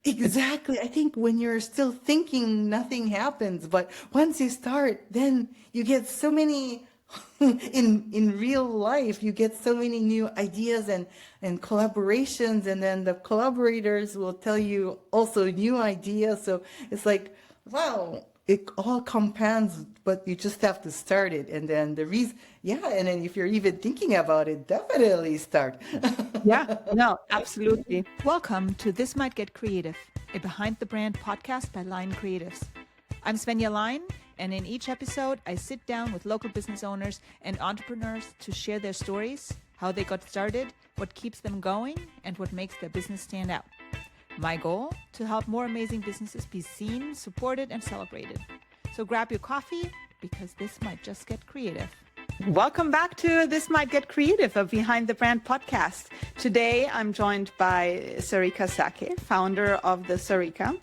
Exactly. I think when you're still thinking, nothing happens. But once you start, then you get so many in real life, you get so many new ideas and collaborations, and then the collaborators will tell you also new ideas. So it's like, wow, it all compounds, but you just have to start it. And then the reason, yeah, and then if you're even thinking about it, definitely start. Yeah, no, absolutely. Welcome to This Might Get Creative, a Behind the Brand podcast by Line Creatives. I'm Svenja Line, and in each episode, I sit down with local business owners and entrepreneurs to share their stories, how they got started, what keeps them going, and what makes their business stand out. My goal? To help more amazing businesses be seen, supported, and celebrated. So grab your coffee, because this might just get creative. Welcome back to This Might Get Creative, a Behind the Brand podcast. Today, I'm joined by Sarika Sake, founder of the Sarika.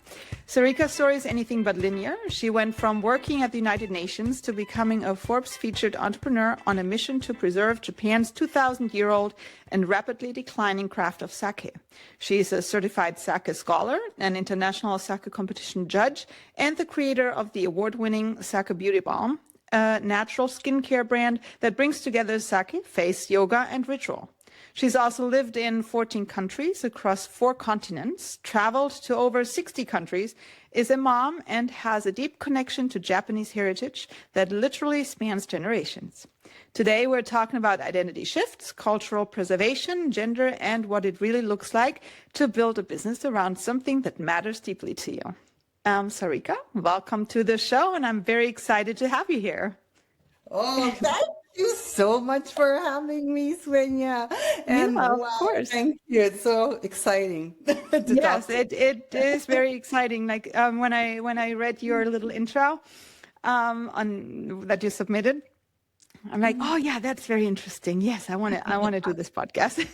Sarika's story is anything but linear. She went from working at the United Nations to becoming a Forbes featured entrepreneur on a mission to preserve Japan's 2,000-year-old and rapidly declining craft of sake. She's a certified sake scholar, an international sake competition judge, and the creator of the award-winning Sake Beauty Balm, a natural skincare brand that brings together sake, face, yoga, and ritual. She's also lived in 14 countries across 4 continents, traveled to over 60 countries, is a mom, and has a deep connection to Japanese heritage that literally spans generations. Today, we're talking about identity shifts, cultural preservation, gender, and what it really looks like to build a business around something that matters deeply to you. Sarika, welcome to the show, and I'm very excited to have you here. Oh, thank you so much for having me, Svenja. And Yeah, of wow, course. thank you. It's so exciting to Yes, talk to you. it is very exciting. Like when I read your little intro on that you submitted, I'm like, oh yeah, that's very interesting. Yes, I want to do this podcast.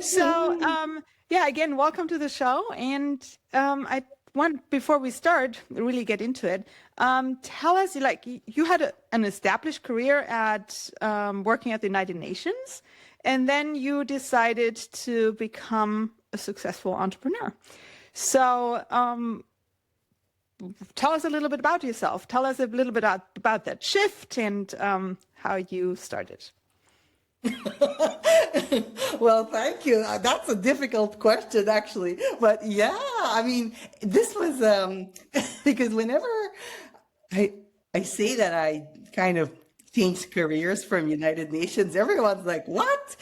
So yeah, again, welcome to the show. And I want, before we start, really get into it, tell us, like, you had an established career at working at the United Nations, and then you decided to become a successful entrepreneur. So tell us a little bit about yourself. Tell us a little bit about that shift and how you started. Well, thank you. That's a difficult question, actually. But yeah, I mean, this was because whenever I I say that I kind of changed careers from United Nations, everyone's like, "What?"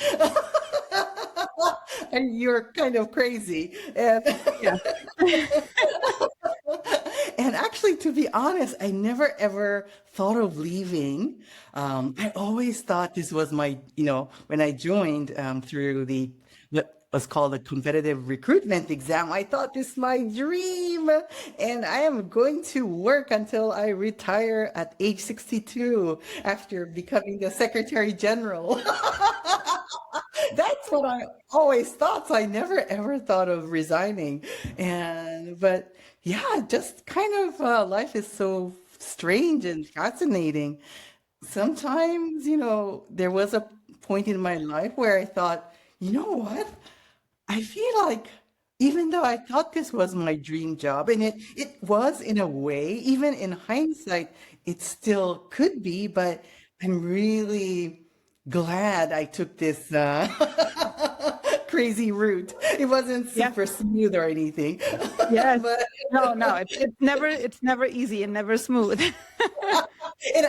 And you're kind of crazy. And Yeah. and actually, to be honest, I never ever thought of leaving. I always thought this was my, when I joined through what was called a competitive recruitment exam, I thought this is my dream. And I am going to work until I retire at age 62 after becoming the Secretary General. That's what I always thought. So I never ever thought of resigning. But yeah, just kind of life is so strange and fascinating. Sometimes, there was a point in my life where I thought, you know what? I feel like even though I thought this was my dream job, and it was in a way, even in hindsight, it still could be, but I'm really glad I took this crazy route. It wasn't Yeah. super smooth or anything, Yes. but No, it's never easy and never smooth.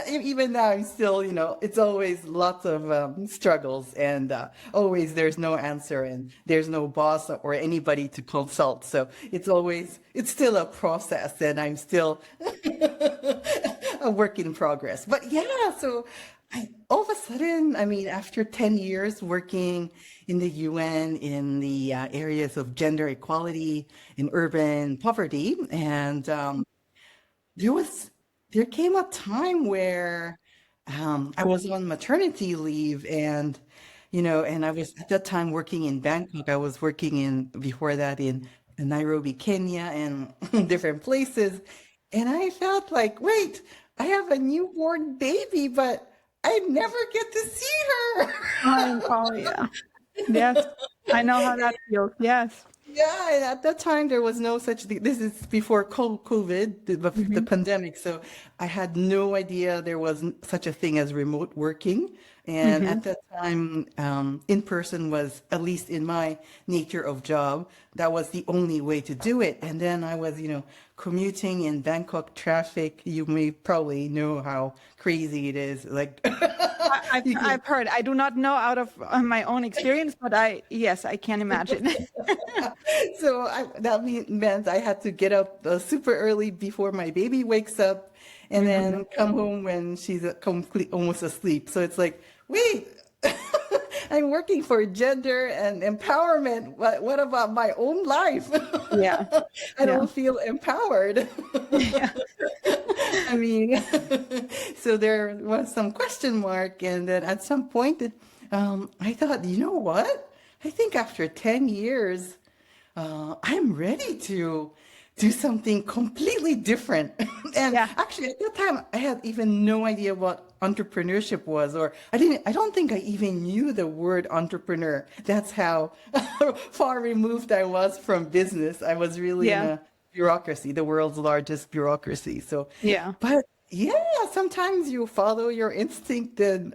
even now, I'm still, it's always lots of struggles, and always there's no answer, and there's no boss or anybody to consult. So it's still a process, and I'm still a work in progress. But yeah, so all of a sudden, I mean, after 10 years working in the UN in the areas of gender equality and urban poverty, and there was there came a time where I was on maternity leave, and I was at that time working in Bangkok. I was working in before that in Nairobi, Kenya, and different places, and I felt like, wait, I have a newborn baby, but I never get to see her. Oh yeah. Yes. I know how that feels. Yes. Yeah, and at that time there was no such thing. This is before COVID, the Hmm. pandemic. So I had no idea there was such a thing as remote working. And Hmm. at that time, in person was, at least in my nature of job, that was the only way to do it. And then I was, commuting in Bangkok traffic. You may probably know how crazy it is. Like, you can. I've heard. I do not know out of my own experience, but yes, I can imagine. So meant I had to get up super early before my baby wakes up, and Hmm. then come home when she's almost asleep. So it's like, wait, I'm working for gender and empowerment. What about my own life? Yeah, I yeah, don't feel empowered. yeah. I mean, so there was some question mark, and then at some point, I thought, you know what? I think after 10 years, I'm ready to do something completely different. And Yeah. actually, at that time, I had even no idea what entrepreneurship was, or I don't think I even knew the word entrepreneur. That's how far removed I was from business. I was really in Yeah. a bureaucracy, the world's largest bureaucracy. So, Yeah. but yeah, sometimes you follow your instinct, and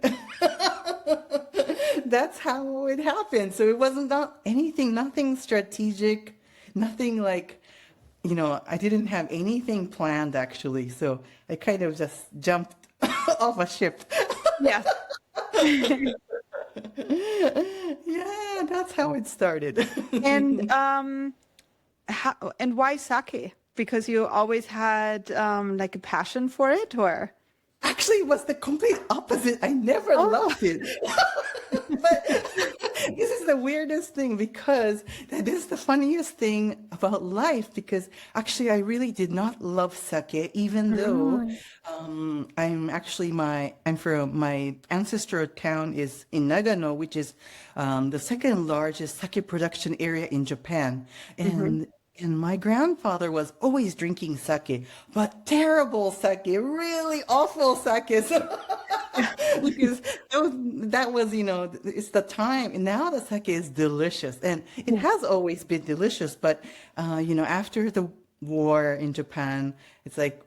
that's how it happened. So it wasn't not anything, nothing strategic, nothing like, I didn't have anything planned actually. So I kind of just jumped off a ship. Yes. Yeah, that's how it started. And and why sake? Because you always had like a passion for it, or? Actually, it was the complete opposite. I never Oh. loved it. But this is the weirdest thing, because this is the funniest thing about life, because actually I really did not love sake, even though Mm. I'm from my ancestral town is in Nagano, which is the second largest sake production area in Japan. Hmm. And my grandfather was always drinking sake, but terrible sake, really awful sake. So, because that was, it's the time. And now the sake is delicious, and it Yeah. has always been delicious. But, after the war in Japan, it's like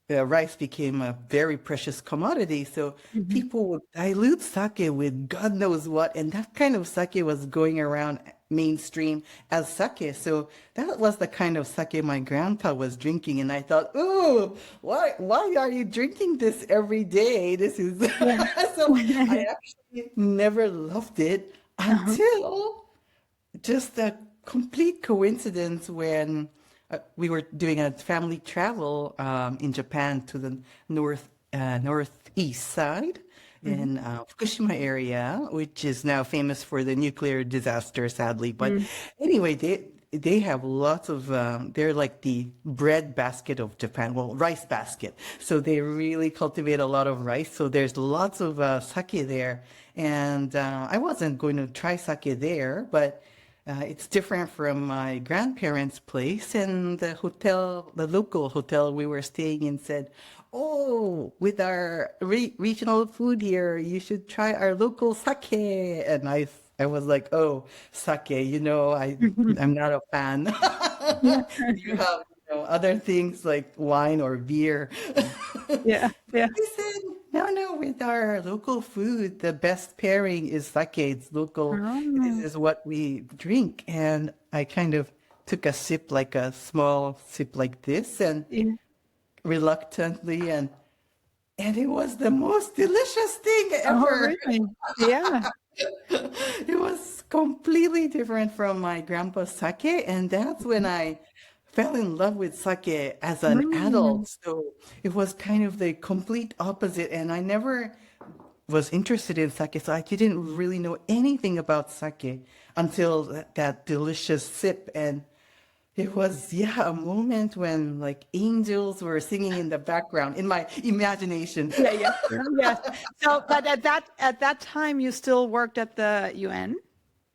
rice became a very precious commodity. So Hmm. people would dilute sake with God knows what. And that kind of sake was going around mainstream as sake. So that was the kind of sake my grandpa was drinking. And I thought, ooh, why are you drinking this every day? This is Yeah. so I actually never loved it Uh-huh. until just a complete coincidence when we were doing a family travel in Japan to the northeast side Hmm. in Fukushima area, which is now famous for the nuclear disaster, sadly. But Mm. anyway, they have lots of they're like the bread basket of Japan, well, rice basket. So they really cultivate a lot of rice. So there's lots of sake there, and I wasn't going to try sake there, but it's different from my grandparents' place, and the local hotel we were staying in said, "Oh, with our regional food here, you should try our local sake." And I was like, "Oh, sake, I'm not a fan." Yeah. You have, other things like wine or beer. Yeah. Yeah. They said, no, with our local food, the best pairing is sake. It's local. This Oh. is what we drink. And I kind of took a sip, like a small sip like this, and Yeah. reluctantly, and it was the most delicious thing Oh, ever. really? Yeah. It was completely different from my grandpa's sake, and that's when I fell in love with sake as an Mm. adult. So it was kind of the complete opposite, and I never was interested in sake, so I didn't really know anything about sake until that delicious sip. And it was, yeah, a moment when like angels were singing in the background in my imagination. Yeah. Yeah. Yeah. So, but at that time, you still worked at the UN?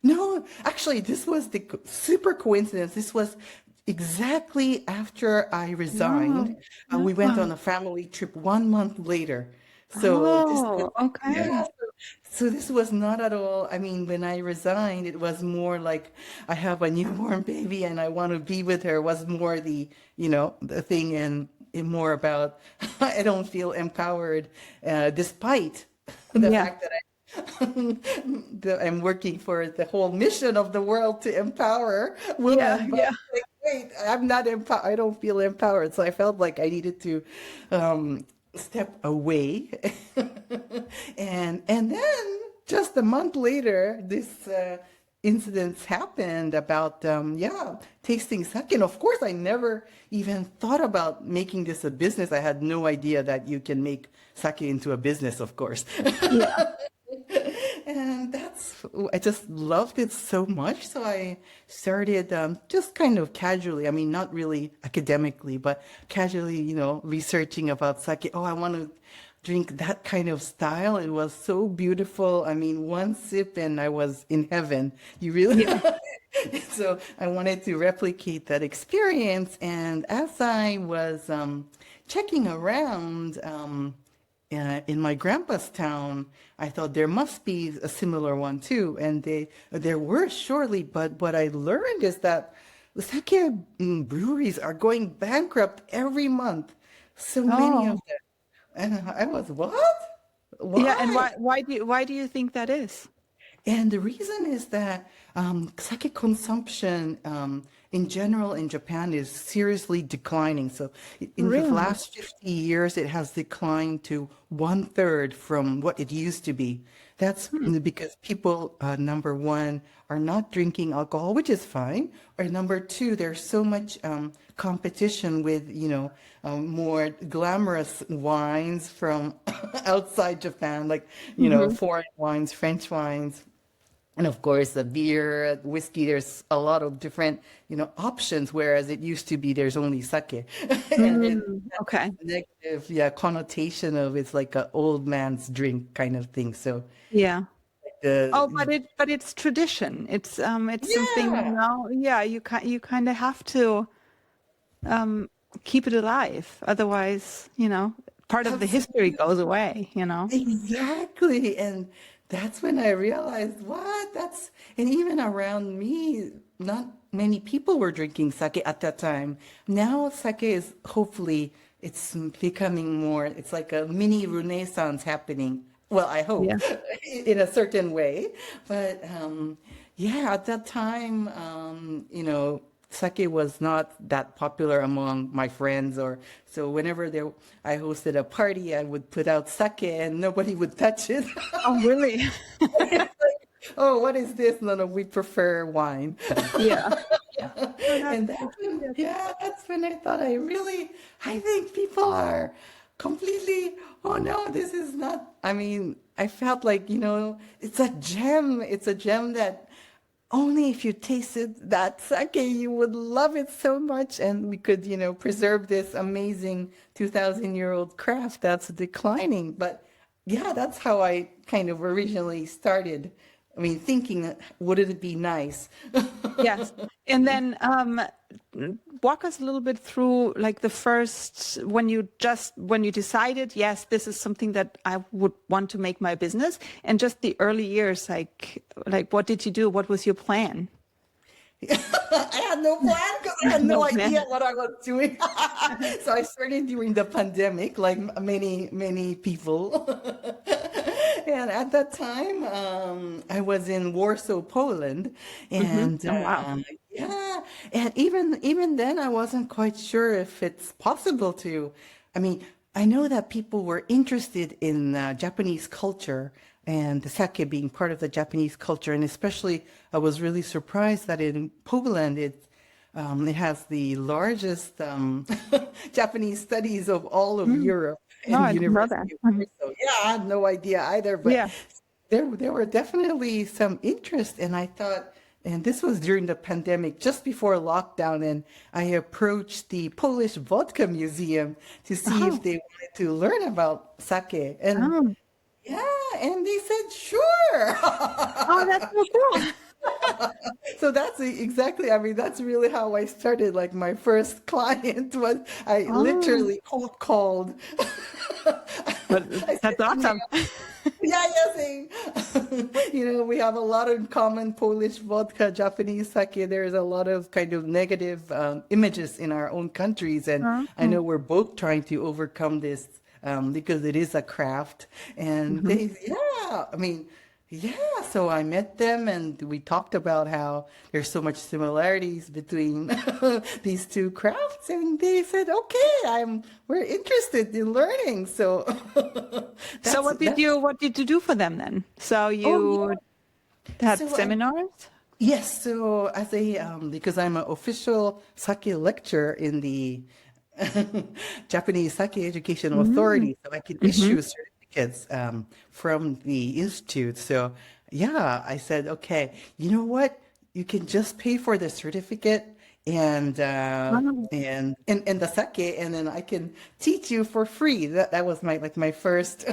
No, actually, this was the super coincidence. This was exactly after I resigned. Oh. We went Oh. on a family trip 1 month later. So this was, Oh, yeah, okay. So this was not at all, I mean, when I resigned, it was more like I have a newborn baby and I want to be with her was more the thing and more about I don't feel empowered, despite the Yeah. fact that I'm working for the whole mission of the world to empower Yeah. women, but Yeah. like, wait, I'm not empowered. I don't feel empowered. So I felt like I needed to step away. And then just a month later, this incidents happened about tasting sake. And of course, I never even thought about making this a business. I had no idea that you can make sake into a business, of course. Yeah. And I just loved it so much. So I started just kind of casually, I mean, not really academically, but casually, researching about sake. Oh, I want to drink that kind of style. It was so beautiful. I mean, one sip and I was in heaven. You really. Yeah. So I wanted to replicate that experience. And as I was checking around, in my grandpa's town, I thought there must be a similar one too, and there were surely. But what I learned is that the sake breweries are going bankrupt every month. So many of Oh. them, and I was what? Yeah. And Why? why do you think that is? And the reason is that sake consumption in general in Japan is seriously declining. So in the Really? last 50 years, it has declined to one third from what it used to be. That's Hmm. because people, number one, are not drinking alcohol, which is fine. Or number two, there's so much competition with, more glamorous wines from outside Japan, like, Hmm. foreign wines, French wines. And of course, the beer, whiskey, there's a lot of different, options, whereas it used to be there's only sake. And then Mm, okay. negative, yeah, connotation of it's like an old man's drink kind of thing. So Yeah. Oh, but the it's tradition. It's something, yeah, yeah, you kind of have to um keep it alive. Otherwise, part of the history absolutely. goes away. Exactly. And that's when I realized and even around me, not many people were drinking sake at that time. Now sake is hopefully it's becoming more, it's like a mini renaissance happening. Well, I hope Yeah. in a certain way. But yeah, at that time, sake was not that popular among my friends or so whenever I hosted a party, I would put out sake and nobody would touch it. Oh, really? Oh, what is this? No, no, we prefer wine. Yeah. Oh, And that's that's when I thought I think people are completely, oh no, this is not, I mean, I felt like, it's a gem. It's a gem that only if you tasted that sake, you would love it so much. And we could, preserve this amazing 2,000-year-old craft that's declining. But yeah, that's how I kind of originally started. I mean, thinking, wouldn't it be nice? Yes. And then walk us a little bit through like the first when you decided, yes, this is something that I would want to make my business, and just the early years, like what did you do? What was your plan? I had no plan because I had no No plan. idea what I was doing. So I started during the pandemic, like many, many people. And at that time, I was in Warsaw, Poland, Hmm. and Oh, wow. yeah, and even then, I wasn't quite sure if it's possible to. I mean, I know that people were interested in Japanese culture and the sake being part of the Japanese culture, and especially, I was really surprised that in Poland it has the largest Japanese studies of all of Mm. Europe No, and I didn't know that. University of Mhm. Warsaw. Yeah, I had no idea either, but Yeah. there were definitely some interest, and I thought, and this was during the pandemic, just before lockdown, and I approached the Polish Vodka Museum to see if Oh. they wanted to learn about sake, and Oh. yeah, and they said sure. Oh, that's so cool. So that's exactly, I mean, that's really how I started. Like my first client was, I Oh, literally cold called. but I that's said, "Ma'am," awesome. yeah, yes, we have a lot in common, Polish vodka, Japanese sake. There's a lot of kind of negative images in our own countries. And I know we're both trying to overcome this because it is a craft. And Mhm. yeah, I mean, yeah, so I met them and we talked about how there's so much similarities between these two crafts, and they said, "Okay, we're interested in learning." So So that's what did you do for them then? So oh you yeah. had So seminars? yes, so as a because I'm an official sake lecturer in the Japanese Sake Educational Mm. Authority, so I can Mm-hmm. issue certificates from the institute. So yeah, I said, okay, you know what? You can just pay for the certificate and and the sake, and then I can teach you for free. That was my first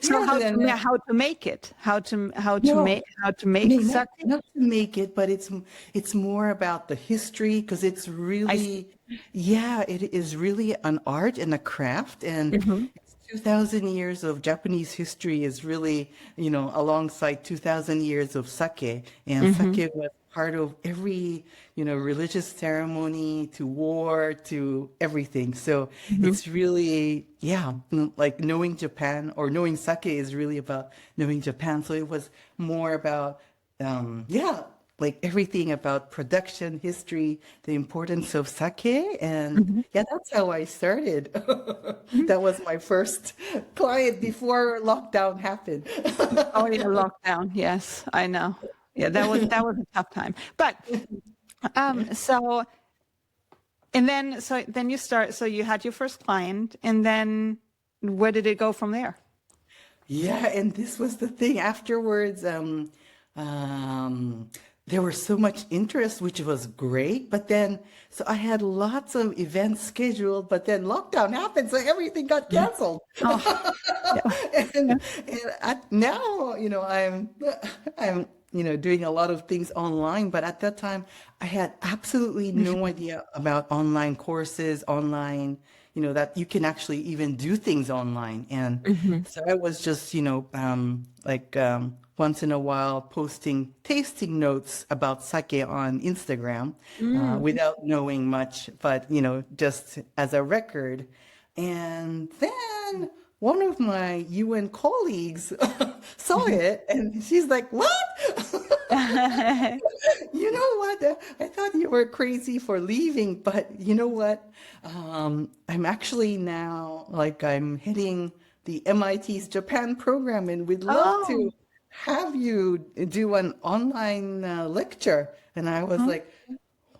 So yes, and how to make it? no. How to make No, sake? not to make it, but it's more about the history because it's I see. really, yeah, it is really an art and a craft, and Mm-hmm. it's 2,000 years of Japanese history is really, alongside 2,000 years of sake, and Mm-hmm. sake was part of every, religious ceremony to war to everything. So Mm-hmm. it's really, yeah, like knowing Japan or knowing sake is really about knowing Japan. So it was more about yeah, like everything about production history, the importance of sake, and Mm-hmm. yeah, that's how I started. That was my first client before lockdown happened. Oh yeah, lockdown. Yes, I know. Yeah, that was a tough time. But so then you start. So you had your first client, and then where did it go from there? Yeah, and this was the thing. Afterwards, um, there was so much interest, which was great. But then, so I had lots of events scheduled, but then lockdown happened, so everything got Yeah. canceled. Oh, yeah. And, now, I'm, doing a lot of things online. But at that time, I had absolutely no idea about online courses, online, that you can actually even do things online. And Mhm. so I was just, once in a while posting tasting notes about sake on Instagram Mm. without knowing much, but, just as a record. And then one of my UN colleagues saw it and she's like, "What?" You know what? I thought you were crazy for leaving, but you know what? I'm actually now like I'm heading the MIT's Japan program, and we'd love Oh. to have you do an online lecture. And I was Huh? like,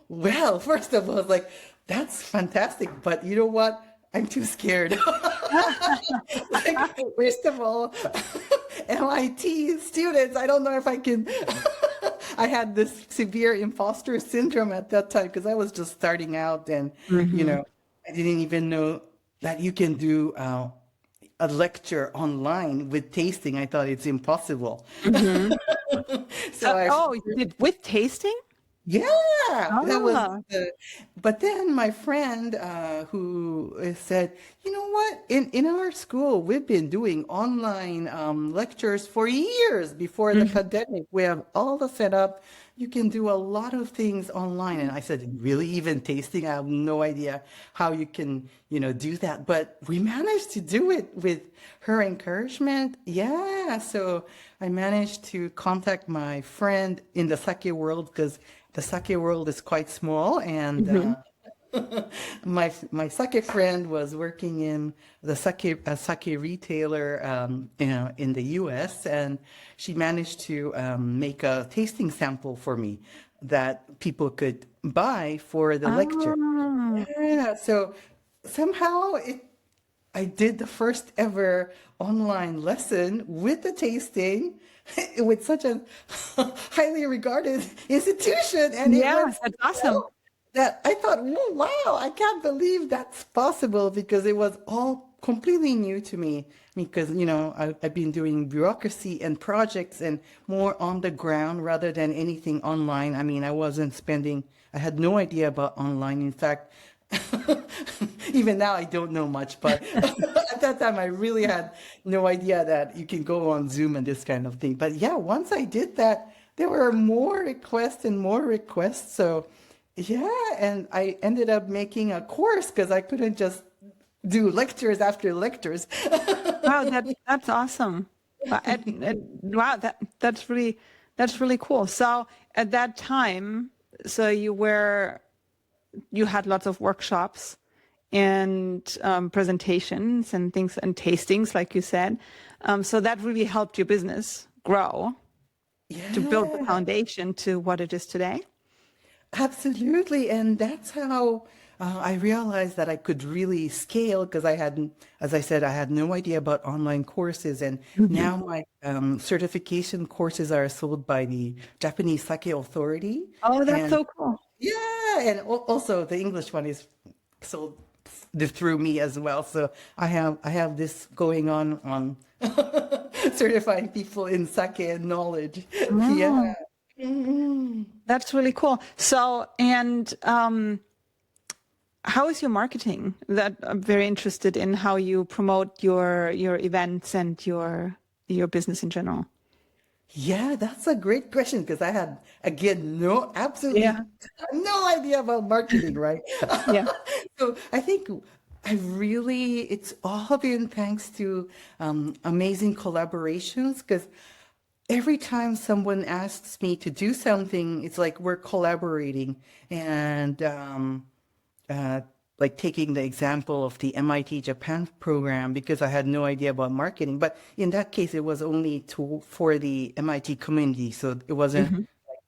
well, first of all, I was like, that's fantastic, but you know what? I'm too scared. Like, first of all, MIT students, I don't know if I can. I had this severe imposter syndrome at that time because I was just starting out, and Mhm. I didn't even know that you can do a lecture online with tasting. I thought it's impossible. Mhm. So I Oh, you did with tasting? yeah, that was Ah. but then my friend who said, you know what? In our school, we've been doing online lectures for years before the Mhm. pandemic. We have all the setup. You can do a lot of things online. And I said, really, even tasting? I have no idea how you can, do that. But we managed to do it with her encouragement. Yeah. So I managed to contact my friend in the sake world because the sake world is quite small, and Mhm. my sake friend was working in the sake sake retailer, in the U.S., and she managed to make a tasting sample for me that people could buy for the lecture. Ah. Yeah, so somehow I did the first ever online lesson with the tasting with such a highly regarded institution, and it Yeah, went so that's awesome. well that I thought, "Oh, wow, I can't believe that's possible," because it was all completely new to me because, I've been doing bureaucracy and projects and more on the ground rather than anything online. I mean, I had no idea about online. In fact, even now I don't know much, but at that time I really had no idea that you can go on Zoom and this kind of thing. But yeah, once I did that, there were more requests and more requests. So yeah, and I ended up making a course because I couldn't just do lectures after lectures. Wow, that's awesome. Wow, that's really cool. So at that time, so you had lots of workshops and presentations and things and tastings, like you said. So that really helped your business grow to build the Yeah. foundation to what it is today. Absolutely. And that's how I realized that I could really scale because as I said, I had no idea about online courses. And now my certification courses are sold by the Japanese Sake Authority. Oh, that's And so cool. yeah, and also the English one is sold through me as well. So I have this going on certifying people in sake and knowledge. Yeah. Mhm. That's really cool. So, and how is your marketing? That I'm very interested in how you promote your events and your business in general. Yeah, that's a great question because I had again absolutely Yeah, no idea about marketing, right? yeah. So I think it's all been thanks to amazing collaborations because every time someone asks me to do something, it's like we're collaborating. And uh, like taking the example of the MIT Japan program, because I had no idea about marketing. But in that case, it was only for the MIT community. So it wasn't Hmm.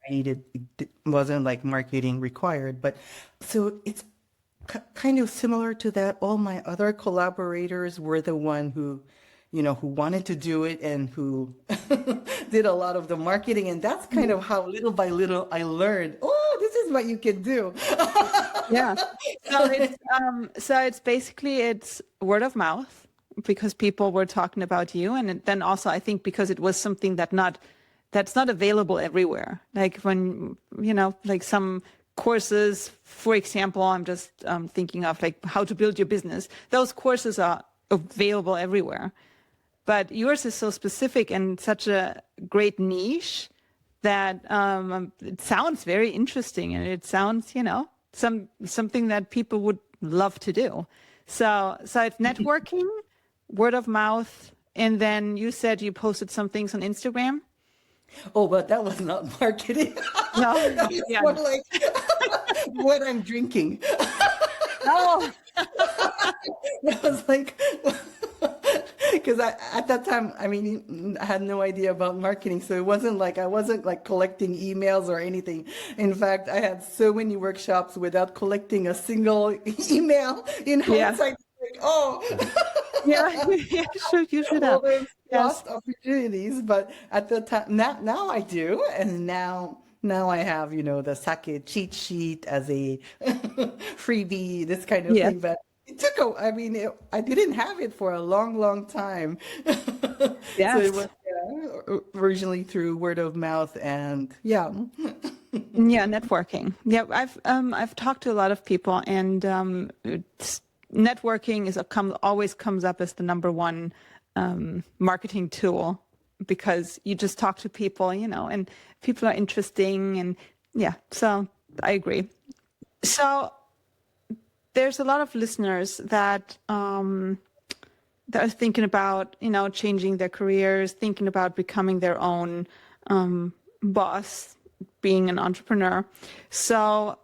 like it wasn't like marketing required. But so it's kind of similar to that. All my other collaborators were the one who wanted to do it and who did a lot of the marketing. And that's kind of how little by little I learned, oh, this is what you can do. Yeah. So it's basically it's word of mouth because people were talking about you, and then also I think because it was something that's not available everywhere. Like when like some courses, for example, I'm just thinking of like how to build your business. Those courses are available everywhere, but yours is so specific and such a great niche that it sounds very interesting, and it sounds, something that people would love to do. So it's networking, word of mouth, and then you said you posted some things on Instagram. Oh, but that was not marketing. No, That was yeah, more like what I'm drinking. no, It was like, because at that time, I mean, I had no idea about marketing. So it wasn't like I wasn't like collecting emails or anything. In fact, I had so many workshops without collecting a single email. In yeah, hindsight, like, oh, yeah, yeah, you should all have. those Yes, lost opportunities. But at the time, now I do. And now I have, the sake cheat sheet as a freebie, this kind of yes, thing. But it took I mean, I didn't have it for a long, long time. So it was yes. originally through word of mouth and yeah. Yeah, networking. Yeah, I've talked to a lot of people, and networking always comes up as the number one marketing tool because you just talk to people, and people are interesting, and yeah. So I agree. So there's a lot of listeners that are thinking about, changing their careers, thinking about becoming their own boss, being an entrepreneur. So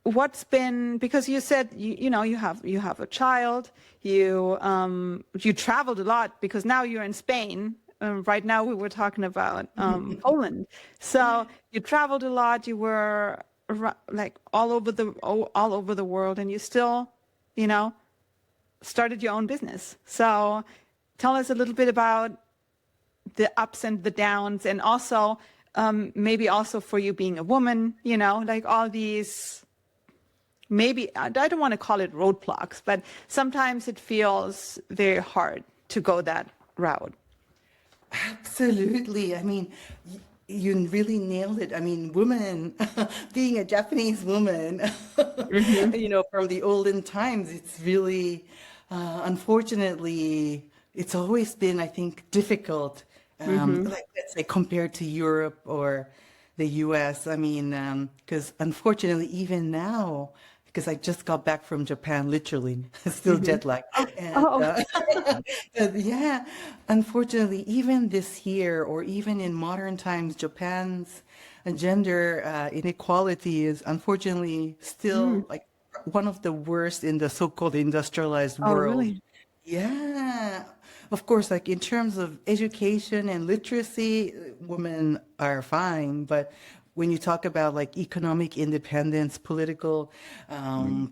because you said you have a child, you traveled a lot because now you're in Spain. Right now we were talking about Poland. So you traveled a lot, you were like all over the world, and you still, started your own business. So tell us a little bit about the ups and the downs, and also maybe also for you being a woman, like all these maybe, I don't want to call it roadblocks, but sometimes it feels very hard to go that route. Absolutely. I mean, you really nailed it. I mean, women, being a Japanese woman, from the olden times, it's really, unfortunately, it's always been, I think, difficult, like let's say compared to Europe or the US. I mean, because unfortunately, even now, because I just got back from Japan, literally, still jet lagged. And Oh, yeah, unfortunately, even this year or even in modern times, Japan's gender inequality is unfortunately still like one of the worst in the so-called industrialized oh, world. really? Yeah, of course, like in terms of education and literacy, women are fine. But when you talk about like economic independence, political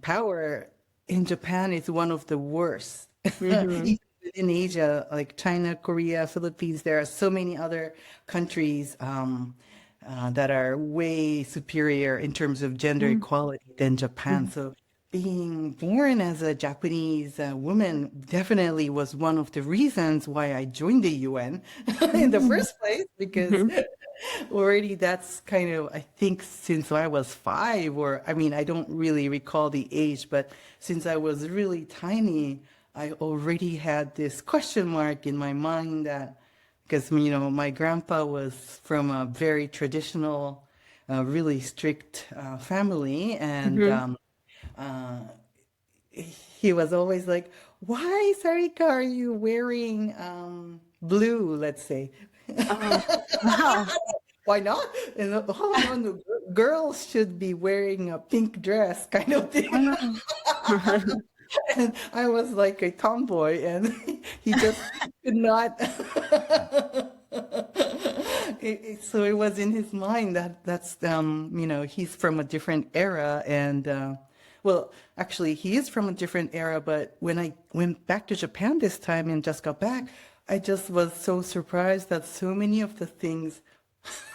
power, in Japan, it's one of the worst. Mm-hmm. Even in Asia, like China, Korea, Philippines, there are so many other countries that are way superior in terms of gender equality than Japan. So being born as a Japanese woman definitely was one of the reasons why I joined the UN in the first place, because already that's kind of, I think, since I was 5, or I mean, I don't really recall the age, but since I was really tiny, I already had this question mark in my mind that, because, my grandpa was from a very traditional, really strict family, and uh, he was always like, "Why, Sarika, are you wearing blue?" Let's say. Oh, wow. Why not? And oh no, no, girls should be wearing a pink dress, kind of thing. And I was like a tomboy, and he just could not. So it was in his mind that he's from a different era, and well, actually, he is from a different era. But when I went back to Japan this time and just got back, I just was so surprised that so many of the things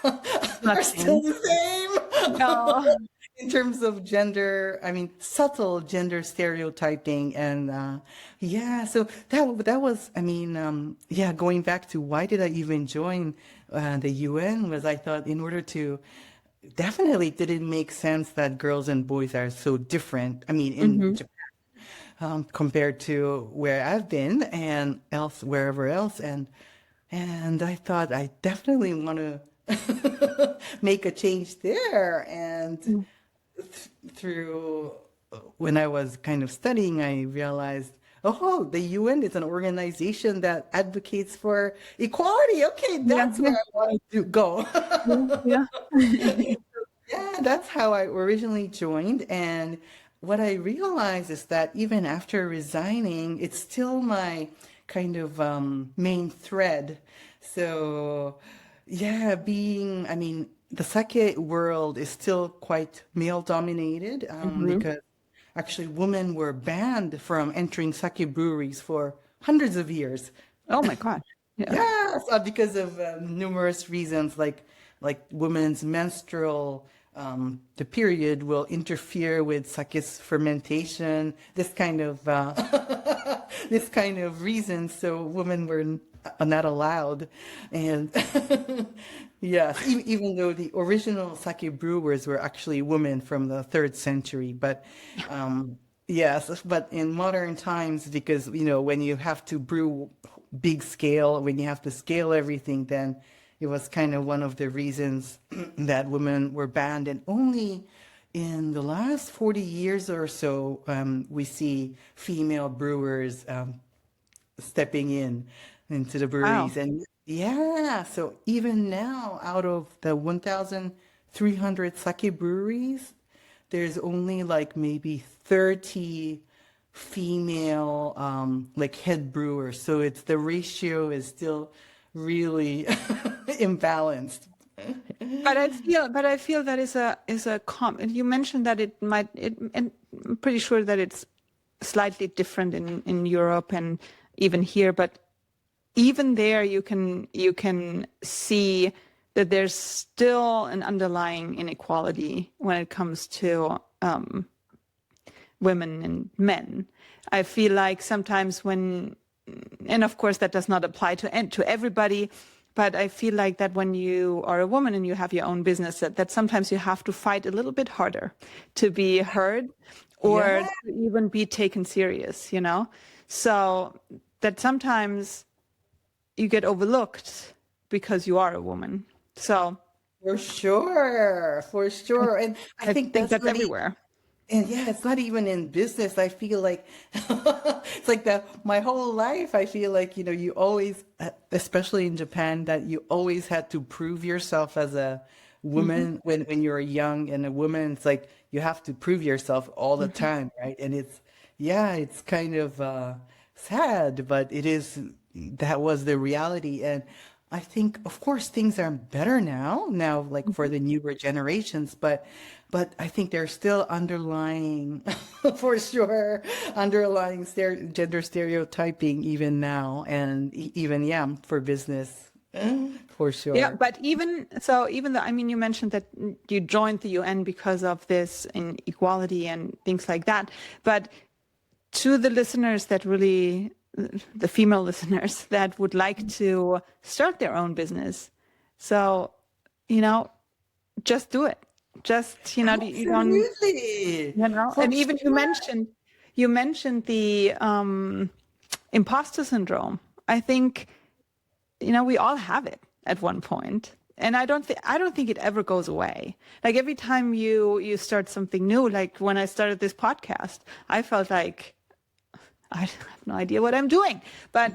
Not are still same. the No. same in terms of gender. I mean, subtle gender stereotyping, and yeah. So that was. I mean, yeah. Going back to why did I even join the UN was I thought in order to definitely didn't make sense that girls and boys are so different. I mean, in Mm-hmm. Japan compared to where I've been and else wherever else, and I thought I definitely want to make a change there. And through when I was kind of studying, I realized, oh, the UN is an organization that advocates for equality. Okay, Yeah, that's yeah, where I wanted to go. yeah, yeah. Yeah, that's how I originally joined. And what I realized is that even after resigning, it's still my kind of main thread. So, yeah, I mean, the sake world is still quite male dominated Mm-hmm. because actually women were banned from entering sake breweries for hundreds of years. Oh my God. Yeah. Yes, because of numerous reasons, like women's menstrual, the period will interfere with sake's fermentation. This kind of this kind of reason, so women were not allowed, and yes, even though the original sake brewers were actually women from the third century, but yes, but in modern times, because when you have to brew big scale, when you have to scale everything, then it was kind of one of the reasons that women were banned. And only in the last 40 years or so, we see female brewers stepping into the Wow. breweries. And yeah, so even now, out of the 1,300 sake breweries, there's only like maybe 30 female like head brewers. So it's the ratio is still really imbalanced. But I feel that you mentioned that and I'm pretty sure that it's slightly different in Europe and even here, but even there you can see that there's still an underlying inequality when it comes to women and men. I feel like sometimes and of course that does not apply to everybody, but I feel like that when you are a woman and you have your own business, that sometimes you have to fight a little bit harder to be heard or Yeah. to even be taken serious, So that sometimes you get overlooked because you are a woman. So For sure, for sure. And I I think think that's that's not everywhere. and yeah, it's not even in business. I feel like it's like that my whole life. I feel like, you always, especially in Japan, that you always had to prove yourself as a Hmm. woman when you're young and a woman. It's like you have to prove yourself all the Hmm. time, right? And yeah, it's kind of sad, but that was the reality. And I think, of course, things are better now, like for the newer generations, but I think there's still underlying, for sure, underlying gender stereotyping even now, and even, yeah, for business, for Yeah, sure. but even though, I mean, you mentioned that you joined the UN because of this inequality and things like that, but to the listeners that really, the female listeners that would like to start their own business, so, you know, just do it. Just, you don't, Absolutely, for and even sure. you mentioned the imposter syndrome. I think, we all have it at one point. And I don't think it ever goes away. Like every time you start something new, like when I started this podcast, I felt like I have no idea what I'm doing. But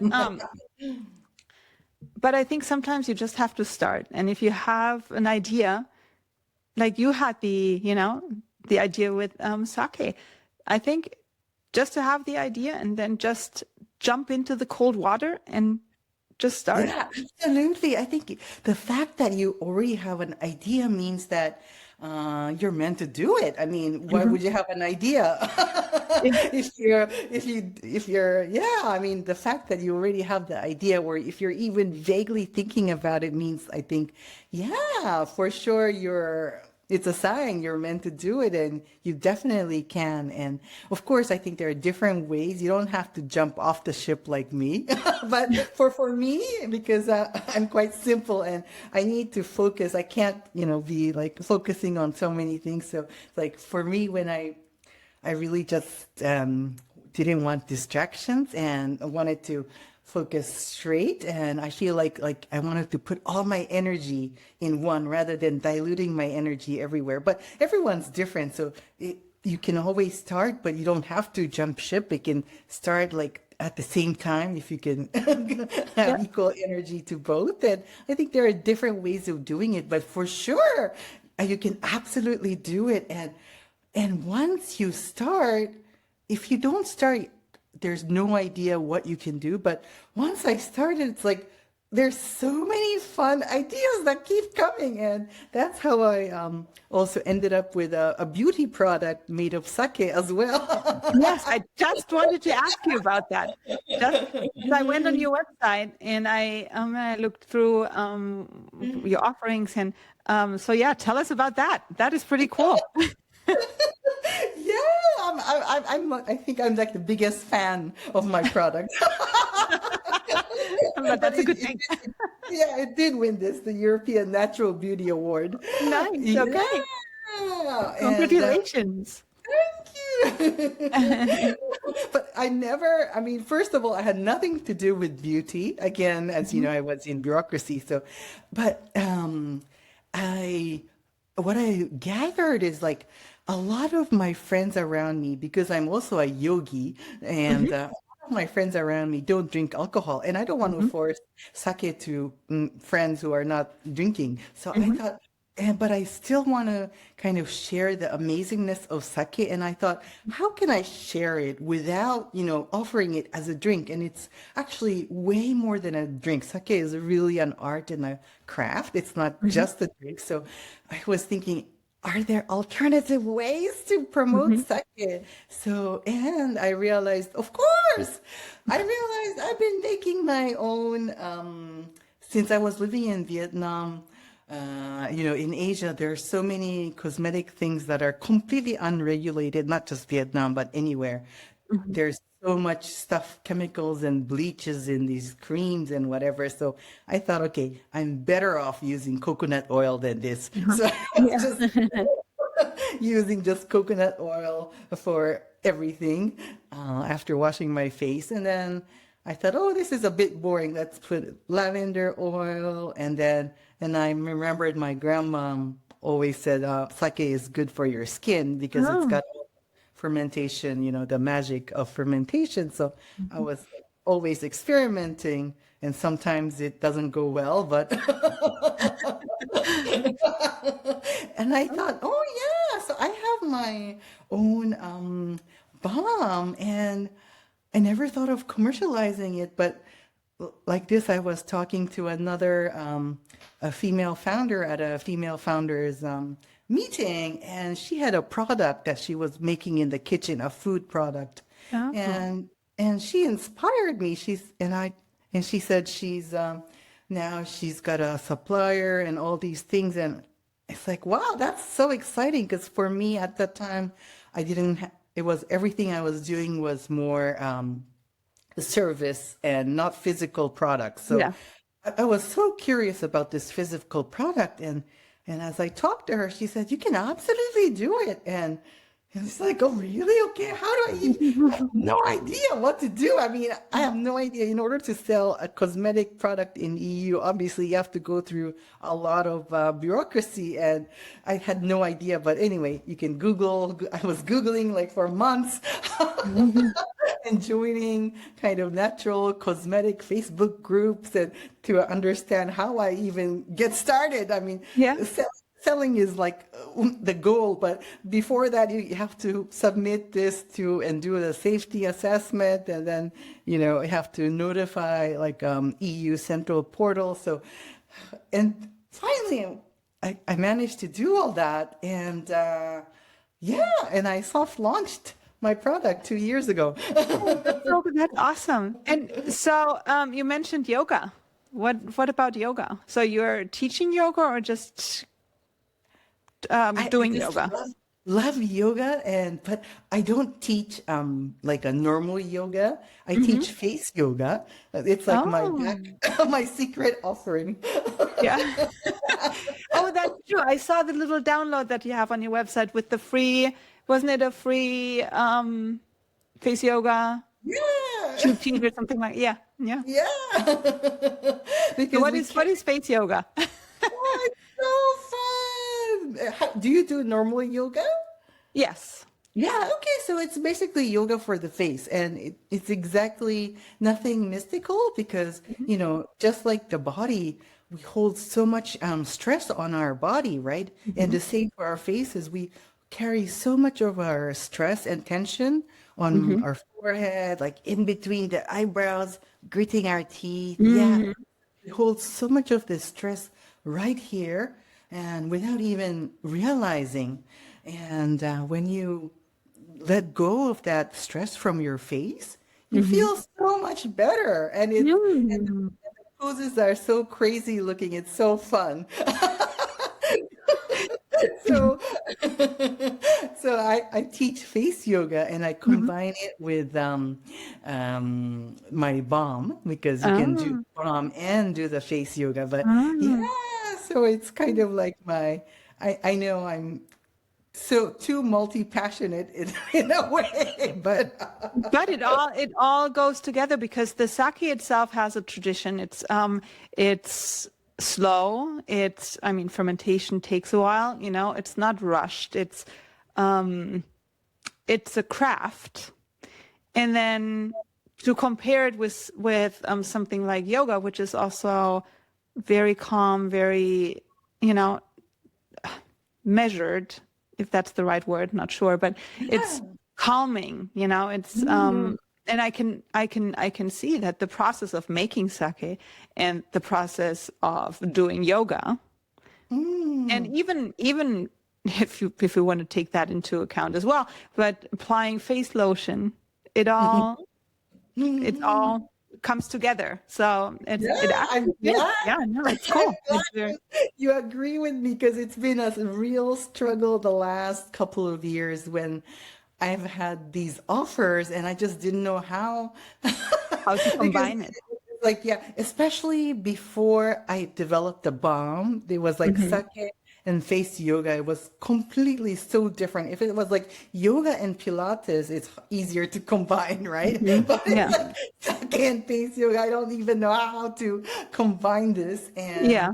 I think sometimes you just have to start. And if you have an idea, like you had the idea with sake, I think just to have the idea and then just jump into the cold water and just start. Yeah, absolutely. I think the fact that you already have an idea means that you're meant to do it. I mean, why Mhm. would you have an idea if you're yeah, I mean, the fact that you already have the idea, or if you're even vaguely thinking about it, means, I think, yeah, for sure, it's a sign you're meant to do it, and you definitely can. And of course, I think there are different ways. You don't have to jump off the ship like me, but for me, because I'm quite simple and I need to focus. I can't, be like focusing on so many things. So like for me, when I really just didn't want distractions and I wanted to focus straight, and I feel like I wanted to put all my energy in one rather than diluting my energy everywhere. But everyone's different, so you can always start, but you don't have to jump ship. It can start like at the same time if you can Yeah. have equal energy to both. And I think there are different ways of doing it, but for sure, you can absolutely do it. And once you start, if you don't start, there's no idea what you can do. But once I started, it's like there's so many fun ideas that keep coming. And that's how I also ended up with a beauty product made of sake as well. Yes, I just wanted to ask you about that. Just because I went on your website and I looked through your offerings and so yeah, tell us about that. That is pretty cool. Yeah, I think I'm like the biggest fan of my product. But But that's a good thing. yeah, it did win the European Natural Beauty Award. Nice. Yeah, Okay. and Congratulations. thank you. But I mean, first of all, I had nothing to do with beauty. Again, as you Mhm. know, I was in bureaucracy. So, but I, what I gathered is like a lot of my friends around me, because I'm also a yogi, and Mhm. a lot of my friends around me don't drink alcohol, and I don't want to Mhm. force sake to friends who are not drinking. So I Mhm. thought, but I still want to kind of share the amazingness of sake. And I thought, how can I share it without, offering it as a drink? And it's actually way more than a drink. Sake is really an art and a craft. It's not Mhm. just a drink. So I was thinking, are there alternative ways to promote Mhm. sake? So, and I realized, of course, I realized I've been making my own, since I was living in Vietnam. in Asia, there are so many cosmetic things that are completely unregulated, not just Vietnam, but anywhere. There's so much stuff, chemicals and bleaches in these creams and whatever. So I thought, okay, I'm better off using coconut oil than this. So I was Yeah. just using just coconut oil for everything after washing my face. And then I thought, oh, this is a bit boring. Let's put lavender oil. And I remembered my grandma always said sake is good for your skin because it's Oh. got fermentation, the magic of fermentation. So I was always experimenting, and sometimes it doesn't go well, but and I thought, oh yeah, so I have my own balm, and I never thought of commercializing it, but like this, I was talking to another a female founder at a female founders meeting, and she had a product that she was making in the kitchen, a food product, Oh. and she inspired me. She said now she's got a supplier and all these things, and it's like, wow, that's so exciting because for me at that time, I didn't. It was everything I was doing was more service and not physical products. So Yeah. I was so curious about this physical product, and as I talked to her, she said, "You can absolutely do it." And it's like, "Oh, really? Okay. How do I even? I have no idea what to do. I mean, I have no idea. In order to sell a cosmetic product in EU, obviously you have to go through a lot of bureaucracy, and I had no idea. But anyway, you can Google. I was Googling like for months." And joining kind of natural cosmetic Facebook groups and to understand how I even get started. I mean, Yeah. selling is like the goal, but before that, you have to submit this to and do the safety assessment, and then you have to notify like EU central portal. So, and finally, I managed to do all that, and and I soft launched my product 2 years ago. Oh, that's awesome. And so you mentioned yoga. What about yoga? So you're teaching yoga or just doing just yoga? love yoga, but I don't teach like a normal yoga. I teach face yoga. It's like my Oh, my secret offering. yeah. Oh, that's true. I saw the little download that you have on your website with the free, wasn't it a free face yoga Yeah, routine or something like, yeah, yeah. yeah. So Because we what can't. is face yoga? Oh, it's so fun. Do you do normal yoga? Yes. Yeah, okay, so it's basically yoga for the face, and it's exactly nothing mystical because, just like the body, we hold so much stress on our body, right? And the same for our faces, we carry so much of our stress and tension on our forehead, like in between the eyebrows, gritting our teeth. Yeah, we hold so much of this stress right here and without even realizing. And when you let go of that stress from your face, you feel so much better. And the poses are so crazy looking. It's so fun. So, so I teach face yoga and I combine it with my balm because you can do Oh. balm and do the face yoga. But Oh. yeah, so it's kind of like I know I'm so too multi-passionate in a way, but But it all goes together because the sake itself has a tradition. It's slow. I mean, fermentation takes a while, it's not rushed. It's a craft. And then to compare it with something like yoga, which is also very calm, very, measured, if that's the right word, not sure, but it's calming, it's and I can see that the process of making sake and the process of doing yoga, and even if you want to take that into account as well, but applying face lotion, it all comes together. So it Yeah, I'm actually is. glad. Yeah, no, it's I'm cool. glad It's very, you agree with me because it's been a real struggle the last couple of years when I've had these offers and I just didn't know how. how to Because combine it. like yeah, especially before I developed the balm, there was like Hmm. sake and face yoga. It was completely so different. If it was like yoga and Pilates, it's easier to combine, right? Hmm. But it's Yeah. like sake and face yoga. I don't even know how to combine this. Yeah.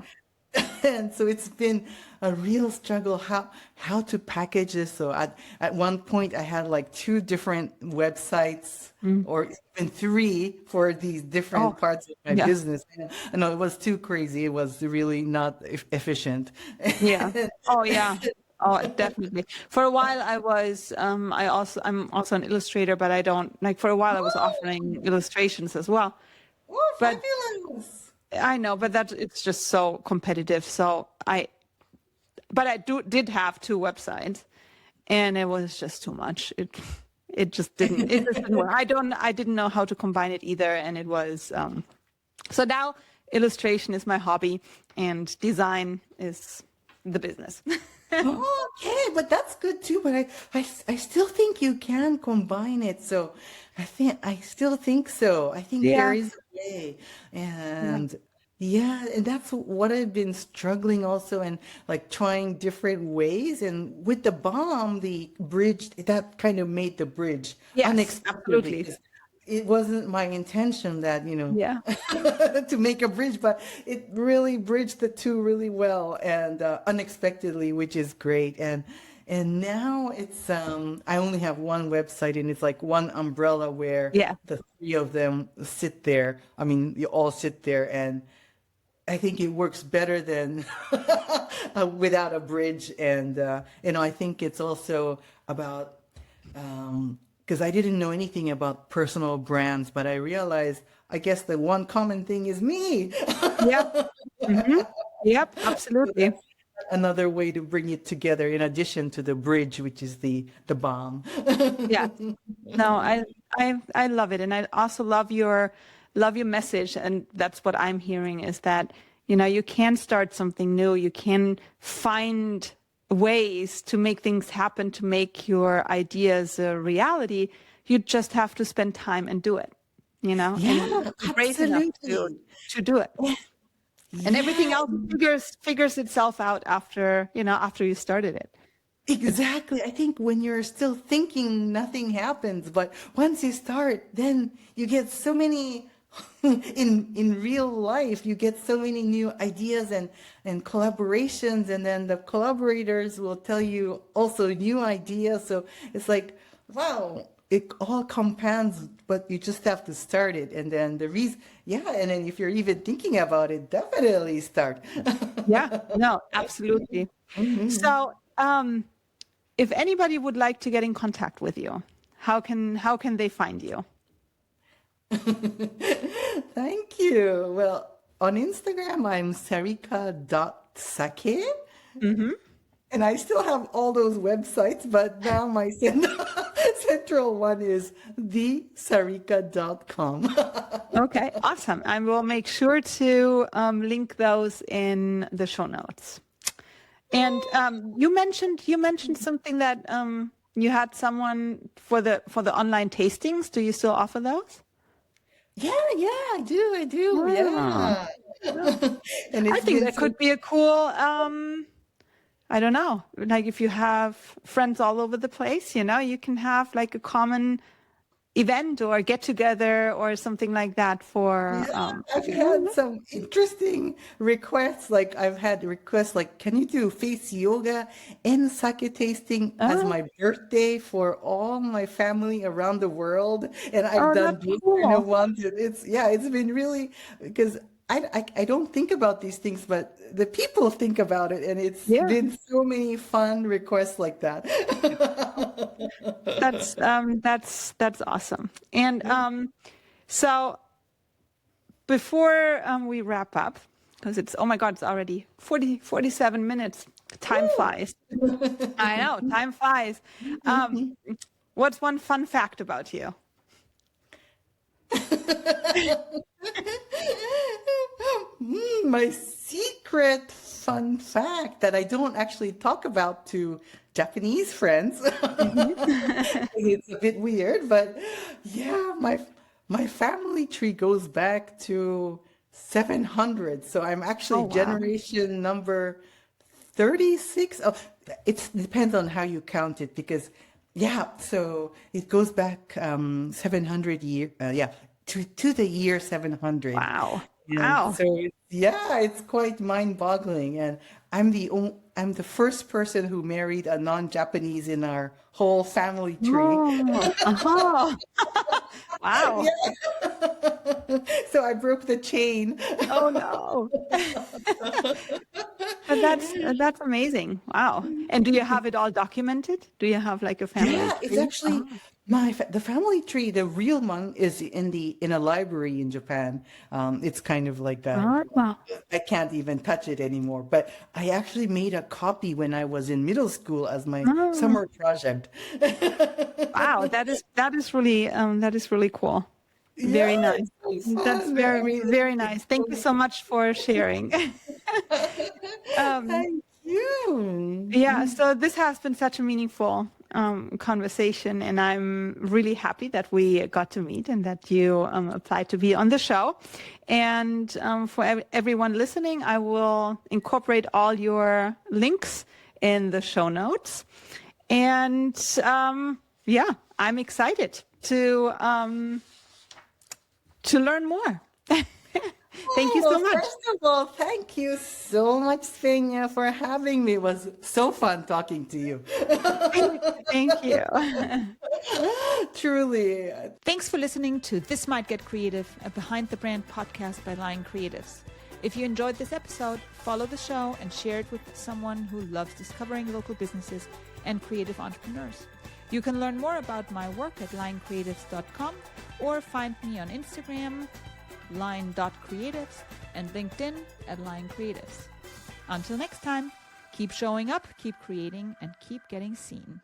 And so it's been a real struggle how to package this. So at one point I had like two different websites Mm. or even three for these Oh, different parts of my yeah. business. And I know it was too crazy. It was really not efficient. Yeah. Oh, yeah. Oh, definitely. For a while, I'm also an illustrator, but I don't like. For a while, I was offering illustrations as well. Oh, But fabulous. I know, but that it's just so competitive. But I did have two websites, and it was just too much. It just didn't work. I didn't know how to combine it either, and it was so now illustration is my hobby, and design is the business. Oh, okay, but that's good too. But I still think you can combine it. So I still think so. I think there Yeah. is a way. Yeah. And yeah, and that's what I've been struggling also and like trying different ways. And with the bomb, the bridge, that kind of made the bridge Yes, unexpectedly absolutely. because it wasn't my intention that, Yeah. to make a bridge, but it really bridged the two really well and unexpectedly, which is great. And now it's I only have one website and it's like one umbrella where Yeah. the three of them sit there. I mean, you all sit there and I think it works better than without a bridge. And I think it's also about because I didn't know anything about personal brands, but I realized I guess the one common thing is me. Yep. Hmm. Yep. So Absolutely. that's another way to bring it together in addition to the bridge, which is the bomb. Yeah. No, I love it, and I also love your message, and that's what I'm hearing is that you can start something new. You can find ways to make things happen, to make your ideas a reality. You just have to spend time and do it, and Yeah, be brave enough to absolutely. to do it. And everything Yeah, else figures itself out after you started it. It's exactly. I think when you're still thinking, nothing happens. But once you start, then you get so many in real life, you get so many new ideas and collaborations, and then the collaborators will tell you also new ideas. So it's like, wow, it all compounds, but you just have to start it. And then the reason, yeah, and then if you're even thinking about it, definitely start. Yeah, no, absolutely. So, if anybody would like to get in contact with you, how can they find you? Thank you. Well, on Instagram, I'm sarika.sake. Hmm. And I still have all those websites, but now my central one is thesarika.com. Okay, awesome. I will make sure to link those in the show notes. And you mentioned something that you had someone for the online tastings. Do you still offer those? Yeah, I do, Ah, yeah. yeah. And I it's think been that so. could be a cool. I don't know. Like if you have friends all over the place, you can have like a common event or get together or something like that for Yeah, I've had some interesting requests. Like I've had requests like, can you do face yoga and sake tasting as oh, my birthday for all my family around the world? And I've oh, done that's those kind of cool. ones. It's been really because I don't think about these things, but the people think about it, and it's Yeah, been so many fun requests like that. that's awesome. And so before we wrap up, because it's oh my God, it's already 47 minutes. Time flies. I know, time flies. Um, what's one fun fact about you? My secret fun fact that I don't actually talk about to Japanese friends. It's a bit weird, but yeah, my family tree goes back to 700. So I'm Oh, actually wow. generation number 36. Oh, it depends on how you count it because, yeah, so it goes back 700 yeah, to the year 700. Wow. And Wow. so, yeah, it's quite mind-boggling. And I'm the first person who married a non-Japanese in our whole family tree. Oh, uh-huh. Wow. Yeah. So I broke the chain. Oh no. But that's amazing. Wow. And do you have it all documented? Do you have like a family Yeah, it's tree? actually the family tree. The real one is in a library in Japan. It's kind of like Oh, wow. I can't even touch it anymore. But I actually made a copy when I was in middle school as my Oh, summer project. wow. That is really cool. Yeah, Very nice. it's so That's fun. I very, mean, very nice. Thank you so much for sharing. Um, thank you. yeah, so this has been such a meaningful conversation, and I'm really happy that we got to meet and that you applied to be on the show. And for everyone listening, I will incorporate all your links in the show notes. And yeah, I'm excited to learn more. Thank you so Well, much. first of all, thank you so much, Svenja, for having me. It was so fun talking to you. Thank you. Truly. Thanks for listening to This Might Get Creative, a Behind the Brand podcast by Lion Creatives. If you enjoyed this episode, follow the show and share it with someone who loves discovering local businesses and creative entrepreneurs. You can learn more about my work at lioncreatives.com or find me on Instagram, lion.creatives, and LinkedIn at Lion Creatives. Until next time, keep showing up, keep creating, and keep getting seen.